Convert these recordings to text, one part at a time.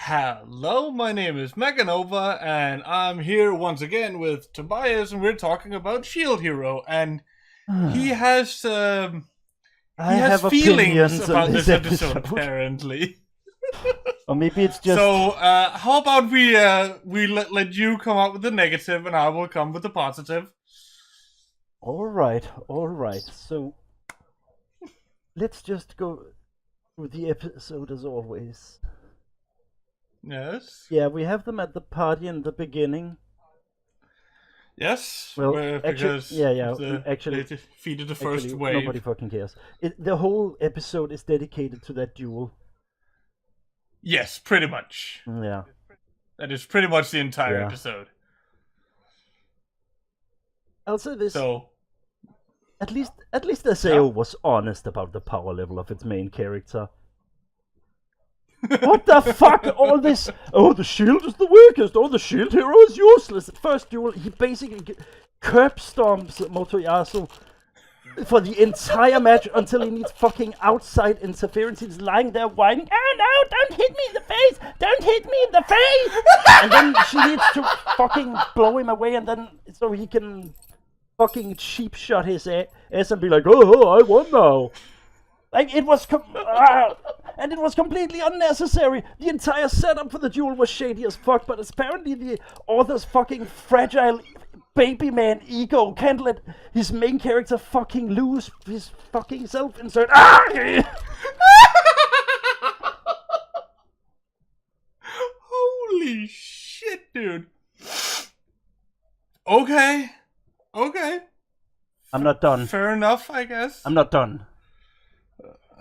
Hello, my name is MegaNova, and I'm here once again with Tobias, and we're talking about Shield Hero, and he has I he has have feelings opinions on about this this episode episode. apparently. Or maybe it's just. So, how about we let you come up with the negative, and I will come with the positive. All right. So let's just go through the episode as always. Yes. Yeah, we have them at the party in the beginning. Yes. Well, because actually, they defeated the first wave. Nobody fucking cares. The whole episode is dedicated to that duel. Yes, pretty much. Yeah. That is pretty much the entire episode. I'll say this. So, at least SAO was honest about the power level of its main character. What the fuck? All this. Oh, the shield is the weakest. Oh, the shield hero is useless. At first duel, he basically curb stomps Motoyasu for the entire match until he needs fucking outside interference. He's lying there whining. Oh no! Don't hit me in the face! Don't hit me in the face! And then she needs to fucking blow him away, and then so he can fucking cheap shot his ass and be like, oh, I won now. Like, it was and it was completely unnecessary. The entire setup for the duel was shady as fuck, but apparently the author's fucking fragile baby man ego can't let his main character fucking lose his fucking self-insert. Holy shit, dude. Okay. I'm not done. Fair enough, I guess. I'm not done.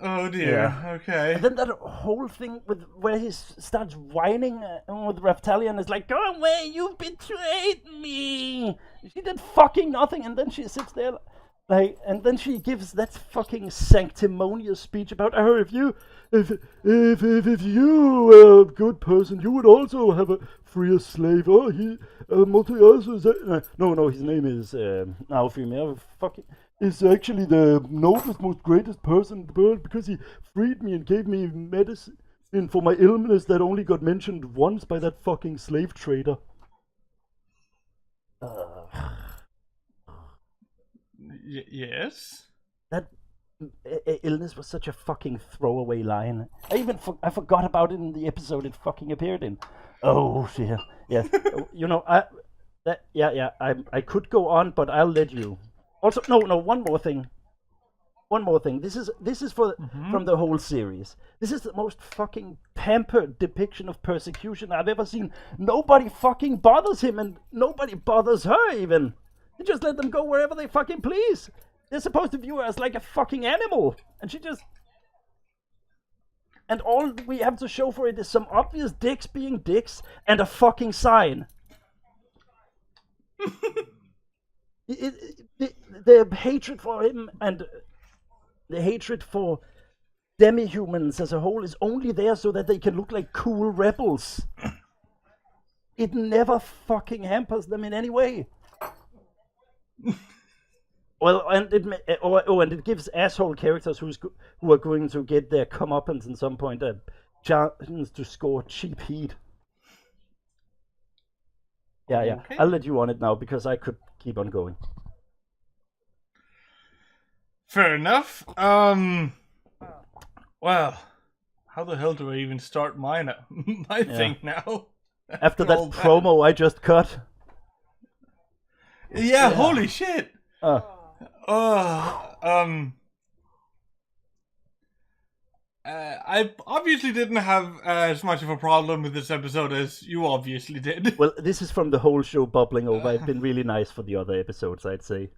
Oh dear. Yeah. Okay. And then that whole thing where he starts whining with Raphtalia and is like, "Go away! You betrayed me!" She did fucking nothing, and then she sits there, like, and then she gives that fucking sanctimonious speech about, "Oh, if you were a good person, you would also have free a slave." Oh, Motoyasu is no, his name is Naofumi. Fucking. Is actually the noblest, most greatest person in the world because he freed me and gave me medicine for my illness that only got mentioned once by that fucking slave trader. Yes? That illness was such a fucking throwaway line. I forgot about it in the episode it fucking appeared in. Oh, shit. Yeah. You know, I could go on, but I'll let you. Also, no, one more thing. This is from the whole series. This is the most fucking pampered depiction of persecution I've ever seen. Nobody fucking bothers him, and nobody bothers her even. They just let them go wherever they fucking please. They're supposed to view her as like a fucking animal, and she just... And all we have to show for it is some obvious dicks being dicks and a fucking sign. The hatred for him and the hatred for demi-humans as a whole is only there so that they can look like cool rebels. It never fucking hampers them in any way. Well, and it gives asshole characters who are going to get their comeuppance at some point a chance to score cheap heat. Yeah. Okay. I'll let you on it now because I could keep on going. Fair enough. Well, how the hell do I even start my thing now? After that promo I just cut. Yeah, holy shit. I obviously didn't have as much of a problem with this episode as you obviously did. Well, this is from the whole show bubbling over. I've been really nice for the other episodes, I'd say.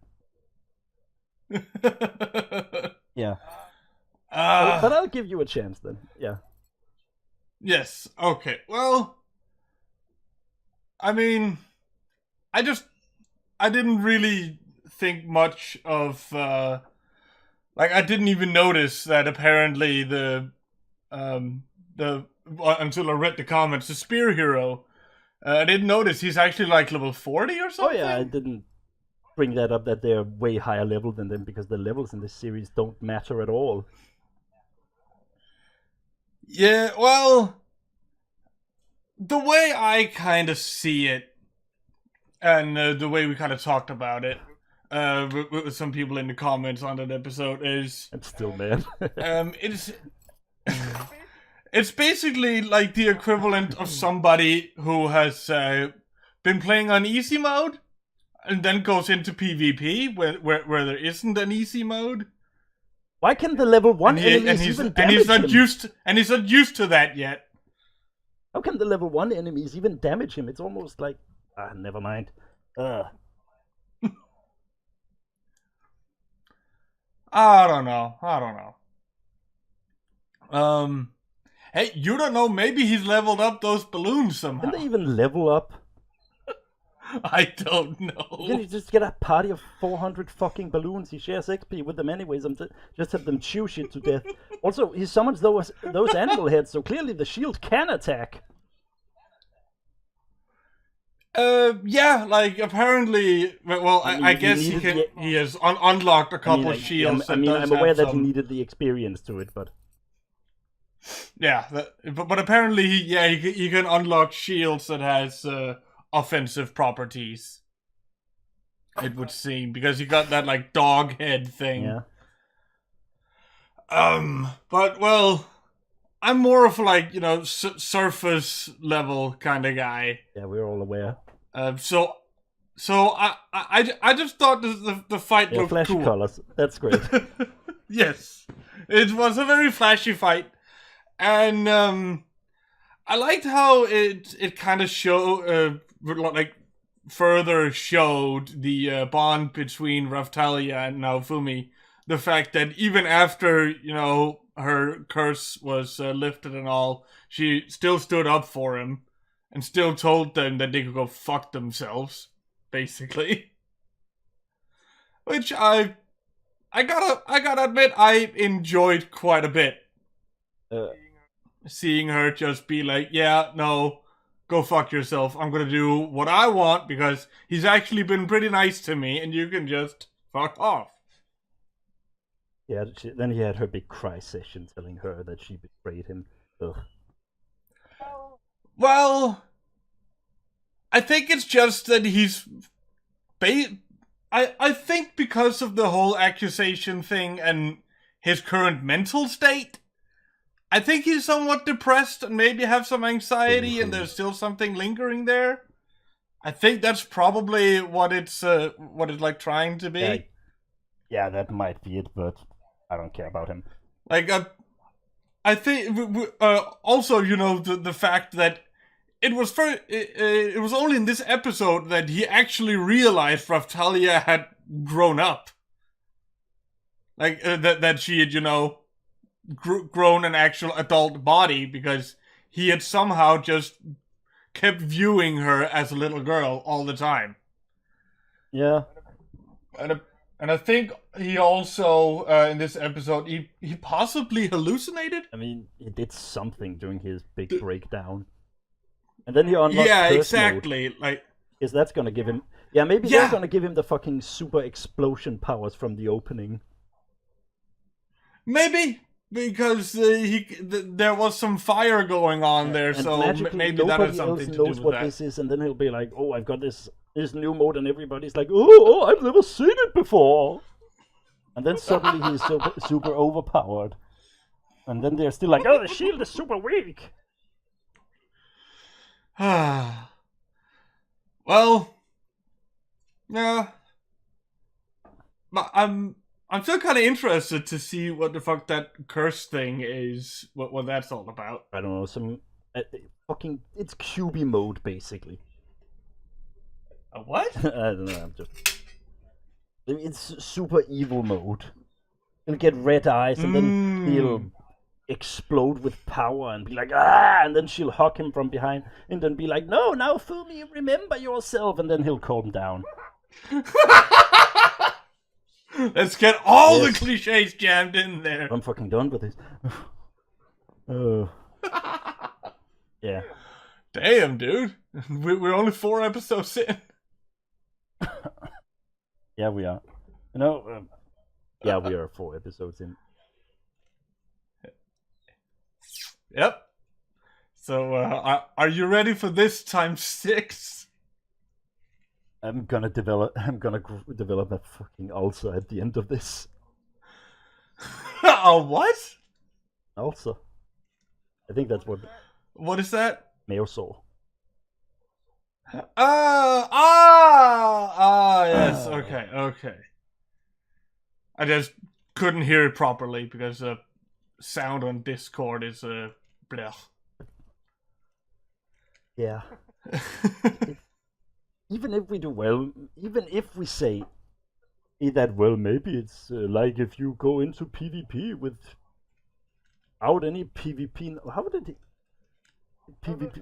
Yeah. But I'll give you a chance then. Yeah. Yes. Okay. Well, I mean, I didn't really think much of like, I didn't even notice that apparently until I read the comments, the spear hero, I didn't notice he's actually like level 40 or something. Oh yeah, I didn't bring that up that they're way higher level than them because the levels in this series don't matter at all. Yeah, well, the way I kind of see it, and the way we kind of talked about it, with some people in the comments on that episode is, I'm still mad. it's basically like the equivalent of somebody who has been playing on easy mode and then goes into PvP where there isn't an easy mode. Why can the level 1 enemies even damage him? He's not used to that yet. How can the level 1 enemies even damage him? It's almost like... never mind. I don't know. Hey, you don't know, maybe he's leveled up those balloons somehow. Can they even level up? I don't know. Then you just get a party of 400 fucking balloons. He shares XP with them anyways. Just have them chew shit to death. Also, he summons those animal heads, so clearly the shield can attack. Yeah, like apparently. Well, I guess he has unlocked a couple of shields. I'm aware that he needed the experience to it, but yeah, but apparently, he can unlock shields that has offensive properties. It would seem, because he got that like dog head thing. Yeah. But well, I'm more of like, surface level kind of guy. Yeah, we're all aware. So I just thought the fight looked flashy cool. colors. That's great. Yes, it was a very flashy fight, and I liked how it kind of further showed the bond between Raftalia and Naofumi. The fact that even after her curse was lifted and all, she still stood up for him and still told them that they could go fuck themselves, basically. Which I gotta admit, I enjoyed quite a bit. Seeing her just be like, yeah, no, go fuck yourself. I'm gonna do what I want because he's actually been pretty nice to me, and you can just fuck off. Yeah, then he had her big cry session telling her that she betrayed him. Ugh. Well, I think it's just that he's... I think because of the whole accusation thing and his current mental state, I think he's somewhat depressed and maybe have some anxiety, and there's still something lingering there. I think that's probably what it's like trying to be. Yeah, that might be it, but I don't care about him. Like, I think also, the fact that it was only in this episode that he actually realized Raftalia had grown up. Like, that she had, grown an actual adult body, because he had somehow just kept viewing her as a little girl all the time. Yeah. And I think he also, in this episode, he possibly hallucinated? I mean, he did something during his big breakdown. And then he unlocked Yeah, Curse exactly. Mode. Like, is that's gonna give him... Yeah, maybe they're gonna give him the fucking super explosion powers from the opening. Maybe, because there was some fire going on there, and so maybe that has something to do with that. Nobody else knows what this is, and then he'll be like, oh, I've got this new mode, and everybody's like, oh, I've never seen it before. And then suddenly he's super overpowered. And then they're still like, oh, the shield is super weak. Well, yeah. But I'm still kind of interested to see what the fuck that curse thing is, what that's all about. I don't know, some fucking... It's QB mode, basically. A what? I don't know, it's super evil mode. He'll get red eyes, and then he'll explode with power and be like, ah! And then she'll hug him from behind, and then be like, no, now Fumi, remember yourself! And then he'll calm down. Let's get all the cliches jammed in there. I'm fucking done with this. Oh. Yeah. Damn, dude. We're only 4 episodes in. Yeah, we are. We are 4 episodes in. Yep. So, are you ready for this times 6? I'm gonna develop a fucking ulcer at the end of this. A what? Ulcer. I think that's what What is that? Meosaur. Yes. Okay. I just couldn't hear it properly because the sound on Discord is blech. Yeah. Even if we do well, even if we say that, well, maybe it's like if you go into PvP without any PvP. How did it PvP?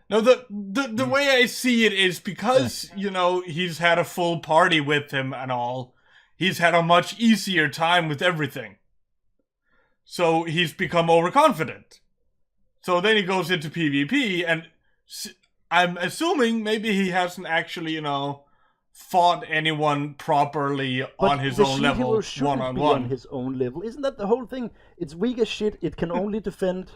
No, the way I see it is because, he's had a full party with him and all, he's had a much easier time with everything. So he's become overconfident. So then he goes into PvP, and I'm assuming maybe he hasn't actually, fought anyone properly on his own level, one-on-one. On his own level. Isn't that the whole thing? It's weak as shit. It can only defend.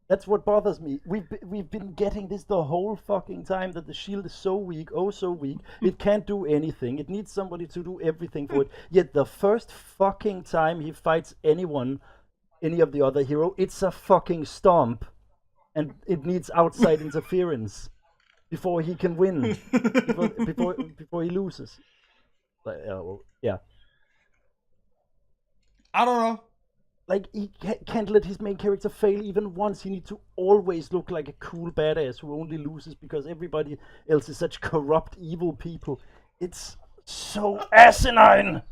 That's what bothers me. We've been getting this the whole fucking time, that the shield is so weak, oh so weak. It can't do anything. It needs somebody to do everything for it. Yet the first fucking time he fights anyone, any of the other hero, it's a fucking stomp. And it needs outside interference before he can win. before he loses. Yeah. I don't know. Like, he can't let his main character fail even once. He needs to always look like a cool badass who only loses because everybody else is such corrupt, evil people. It's so asinine!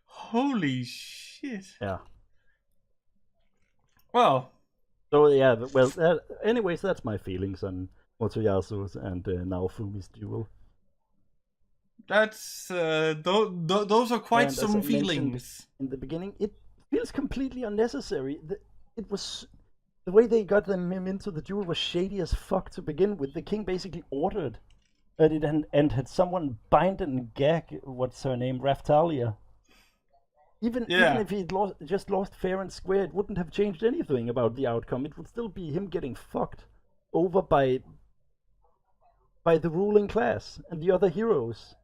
Holy shit. Yeah. Well. So, yeah, anyways, that's my feelings on Motoyasu's and Naofumi's duel. That's those are quite some feelings. In the beginning, it feels completely unnecessary. It was the way they got them into the duel was shady as fuck to begin with. The king basically ordered it and had someone bind and gag what's her name, Raftalia. Even if he'd just lost fair and square, it wouldn't have changed anything about the outcome. It would still be him getting fucked over by the ruling class and the other heroes.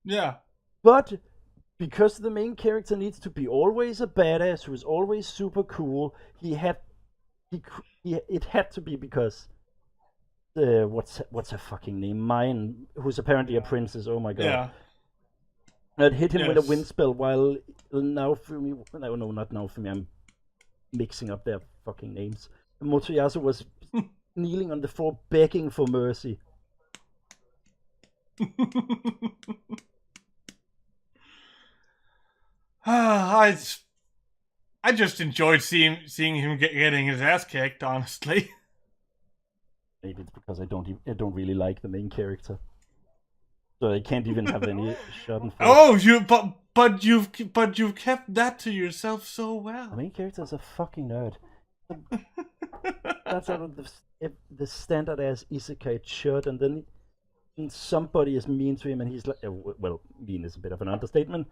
Yeah. But because the main character needs to be always a badass who is always super cool, it had to be because what's her fucking name? Mine, who's apparently a princess. Oh my god. Yeah. That hit him with a wind spell while Naofumi. No, not Naofumi. I'm mixing up their fucking names. Motoyasu was kneeling on the floor begging for mercy. I just enjoyed seeing him getting his ass kicked. Honestly, maybe it's because I don't really like the main character, so I can't even have any Schadenfreude. Oh, but you've kept that to yourself so well. The main character is a fucking nerd. That's out of the standard ass isekai shirt, and then somebody is mean to him, and he's like, well, mean is a bit of an understatement.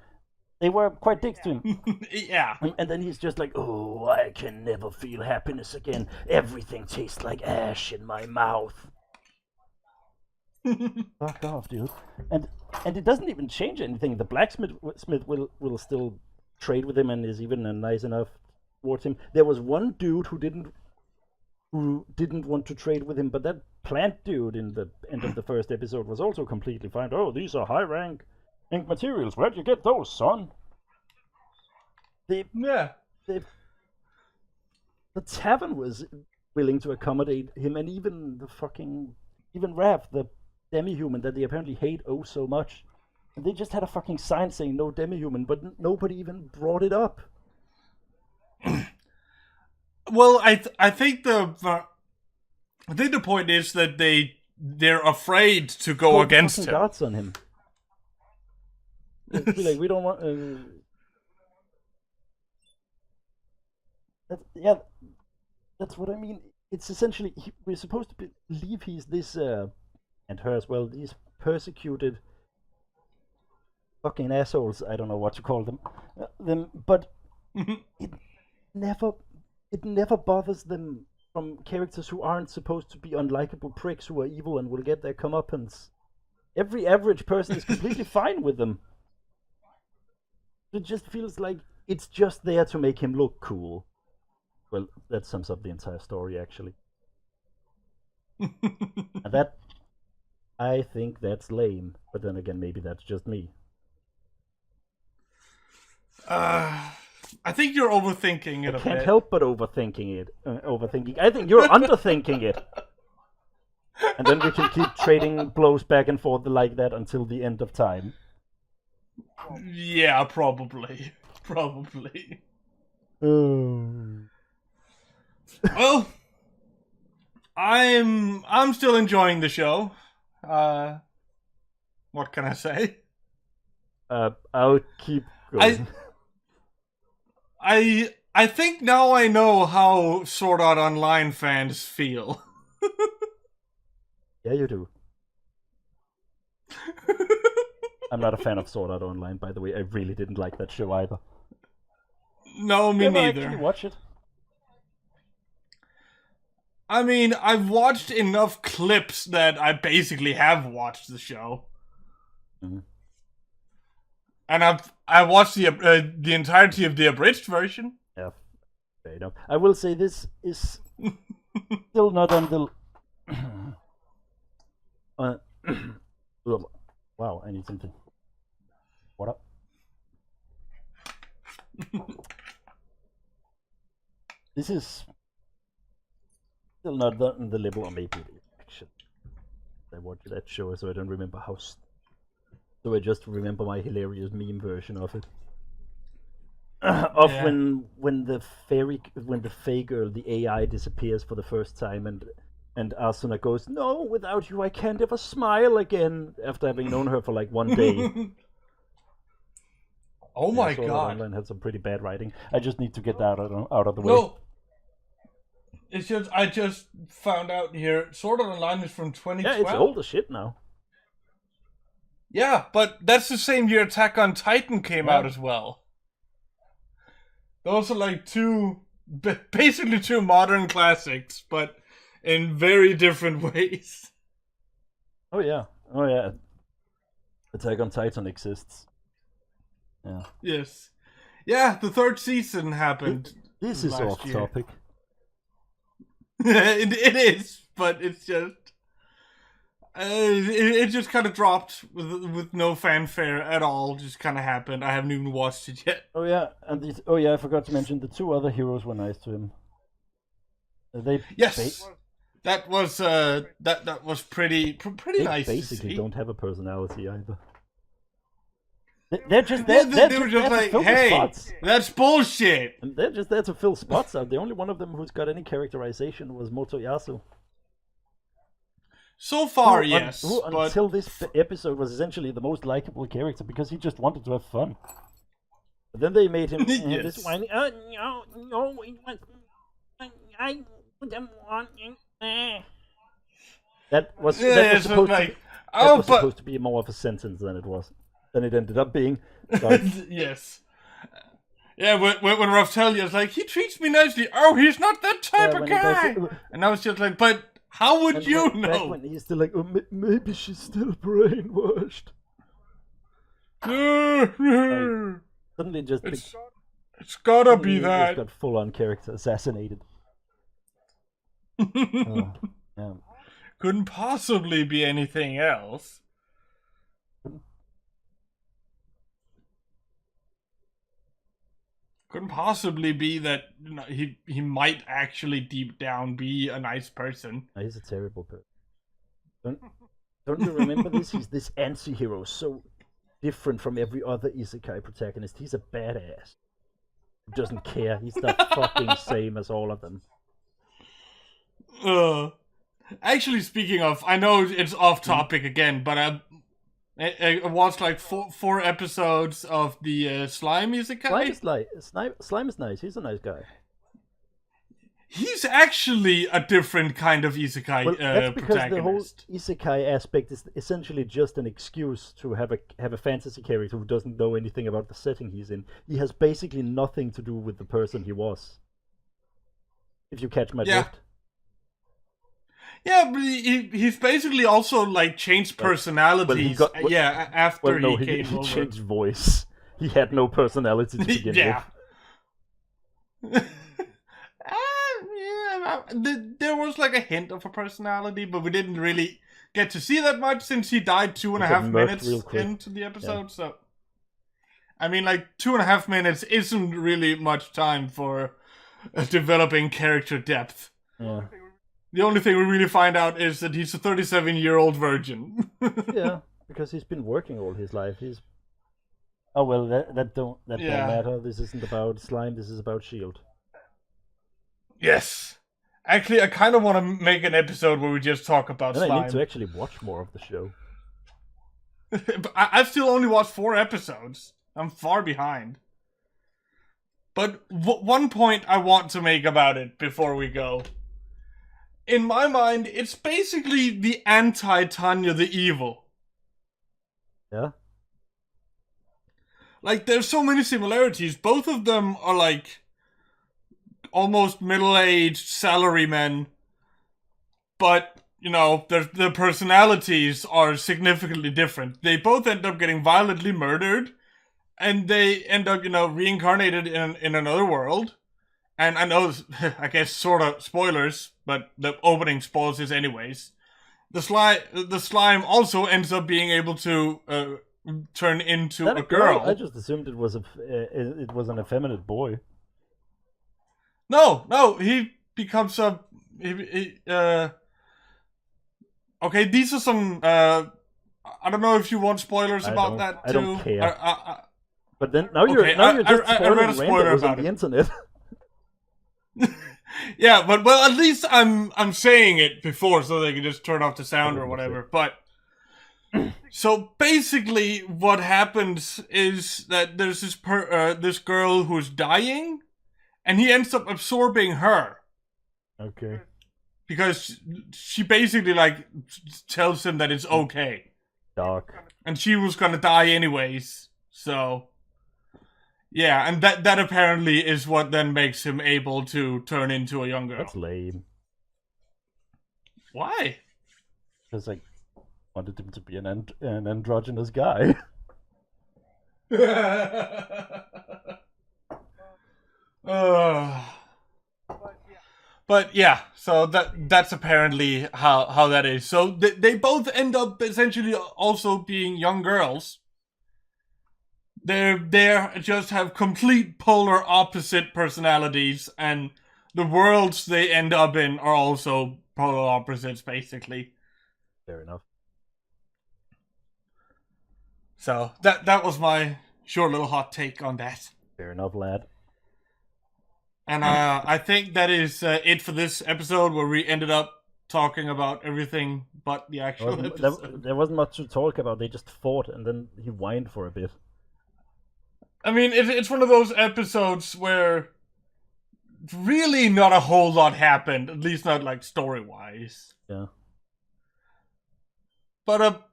They were quite dicks to him. Yeah. And then he's just like, oh, I can never feel happiness again. Everything tastes like ash in my mouth. Fuck off, dude. And it doesn't even change anything. The blacksmith will still trade with him and is even nice enough towards him. There was one dude who didn't want to trade with him, but that plant dude in the end of the first episode was also completely fine. Oh, these are high rank ink materials. Where'd you get those, son? The tavern was willing to accommodate him, and even Raph, the demi-human that they apparently hate oh so much. And they just had a fucking sign saying no demi-human, but nobody even brought it up. Well, I think the point is that they're afraid to go against him. Guards on him. Be like, we don't want. That's what I mean. It's essentially we're supposed to believe he's this, and her as well. These persecuted fucking assholes. I don't know what to call them. But it never bothers them from characters who aren't supposed to be unlikable pricks who are evil and will get their comeuppance. Every average person is completely fine with them. It just feels like it's just there to make him look cool. Well, that sums up the entire story, actually. And that, I think that's lame. But then again, maybe that's just me. I think you're overthinking it. I can't help but overthinking it. I think you're underthinking it. And then we can keep trading blows back and forth like that until the end of time. Yeah, probably. Probably. Well, I'm still enjoying the show. What can I say? I'll keep going. I think now I know how Sword Art Online fans feel. Yeah, you do. I'm not a fan of Sword Art Online, by the way. I really didn't like that show either. No, me neither. Actually watch it. I mean, I've watched enough clips that I basically have watched the show. Mm-hmm. And I watched the entirety of the abridged version. Yeah, fair enough. I will say this is still not on the. Wow, I need something. What up? This is still not on the level, or maybe it is actually. I watched that show, so I don't remember how. So I just remember my hilarious meme version of it. When the fey girl, the AI, disappears for the first time, and Asuna goes, "No, without you I can't ever smile again," after having known her for like one day. Oh my Sword Art god. Online had some pretty bad writing. I just need to get that out of the way. No. It's just, I just found out here, Sword Art Online is from 2012. Yeah, it's old as shit now. Yeah, but that's the same year Attack on Titan came out as well. Those are like basically two modern classics, but in very different ways. Oh yeah. Attack on Titan exists. Yeah. Yes. Yeah, the third season happened. This is off topic. It is, but it's just it just kind of dropped with no fanfare at all. Just kind of happened. I haven't even watched it yet. Oh yeah, and I forgot to mention the two other heroes were nice to him. That was pretty nice. They basically to see. don't have a personality either. They're just there. They were just like, "Hey, spots. That's bullshit." And they're just there to fill spots out. The only one of them who's got any characterization was Motoyasu. So far, yes. But until this episode was essentially the most likable character because he just wanted to have fun. But then they made him this whiny. No, it was. I wouldn't want it. That was supposed to be more of a sentence than it was. Than it ended up being. Yes. Yeah, when Raftalia is like, he treats me nicely. Oh, he's not that type of guy. And I was just like, but how would you know? Back when he's still like, oh, maybe she's still brainwashed. Suddenly just... It's gotta be that. He's got full-on character assassinated. Yeah. Couldn't possibly be anything else. Couldn't possibly be that he might actually deep down be a nice person. He's a terrible person. Don't you remember this? He's this anti-hero, so different from every other isekai protagonist. He's a badass. He doesn't care. He's the fucking same as all of them. Actually, speaking of, I know it's off topic again, but I watched like four episodes of the Slime isekai. Slime is nice. He's a nice guy. he's actually a different kind of isekai Well, that's because the whole protagonist. isekai aspect is essentially just an excuse to have a fantasy character who doesn't know anything about the setting he's in. He has basically nothing to do with the person he was. If you catch my drift. Yeah, but he's basically also like changed personalities. After he came over. He changed voice. He had no personality to begin with. There was like a hint of a personality, but we didn't really get to see that much since he died 2.5 minutes into the episode. Yeah. So, I mean, like 2.5 minutes isn't really much time for developing character depth. Yeah. The only thing we really find out is that he's a 37-year-old virgin. Yeah, because he's been working all his life. Oh well, that don't matter. This isn't about slime. This is about Shield. Yes. Actually, I kind of want to make an episode where we just talk about slime. I need to actually watch more of the show. I've still only watched 4 episodes. I'm far behind. But one point I want to make about it before we go. In my mind, it's basically the anti-Tanya the Evil. Yeah? Like, there's so many similarities. Both of them are like almost middle-aged salarymen, but, you know, their personalities are significantly different. They both end up getting violently murdered, and they end up, you know, reincarnated in another world. And I know, I guess, sort of spoilers, but the opening spoils this anyways. The slime also ends up being able to turn into a girl. I just assumed it was an effeminate boy. No, he becomes a. Okay, these are some. I don't know if you want spoilers about that too. I don't care. But then now you're just spoiling a spoiler that was on the internet. Yeah, but well, at least I'm saying it before so they can just turn off the sound or whatever. But so basically, what happens is that there's this girl who's dying, and he ends up absorbing her. Okay. Because she basically like tells him that it's okay. Dark. And she was gonna die anyways, so. Yeah, and that apparently is what then makes him able to turn into a young girl. That's lame. Why? Because I wanted him to be an androgynous guy. But yeah, so that's apparently how that is. So they both end up essentially also being young girls. They just have complete polar opposite personalities, and the worlds they end up in are also polar opposites, basically. Fair enough. So that was my short little hot take on that. Fair enough, lad. And I think that is it for this episode, where we ended up talking about everything but the actual episode. There wasn't much to talk about. They just fought, and then he whined for a bit. I mean, it's one of those episodes where really not a whole lot happened, at least not like story-wise. Yeah. But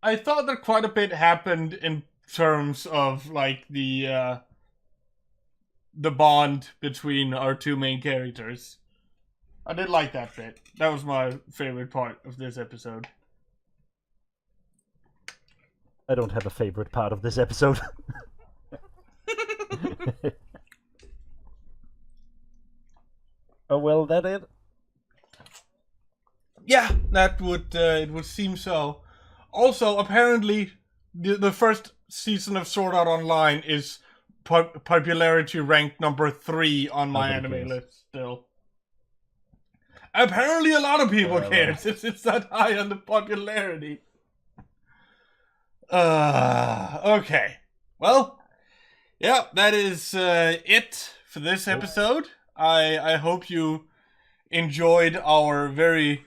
I thought that quite a bit happened in terms of like the bond between our two main characters. I did like that bit. That was my favorite part of this episode. I don't have a favorite part of this episode. Oh well, that it? Yeah, that would it would seem so. Also, apparently, the first season of Sword Art Online is popularity ranked number 3 on my anime list still. Apparently, a lot of people care since it's that high on the popularity. Okay. Well, yeah, that is it for this episode. I hope you enjoyed our very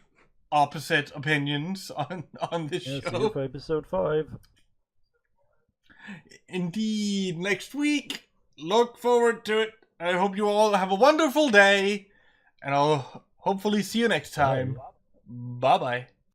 opposite opinions on this show. See you for episode 5. Indeed, next week. Look forward to it. I hope you all have a wonderful day. And I'll hopefully see you next time. Bye bye.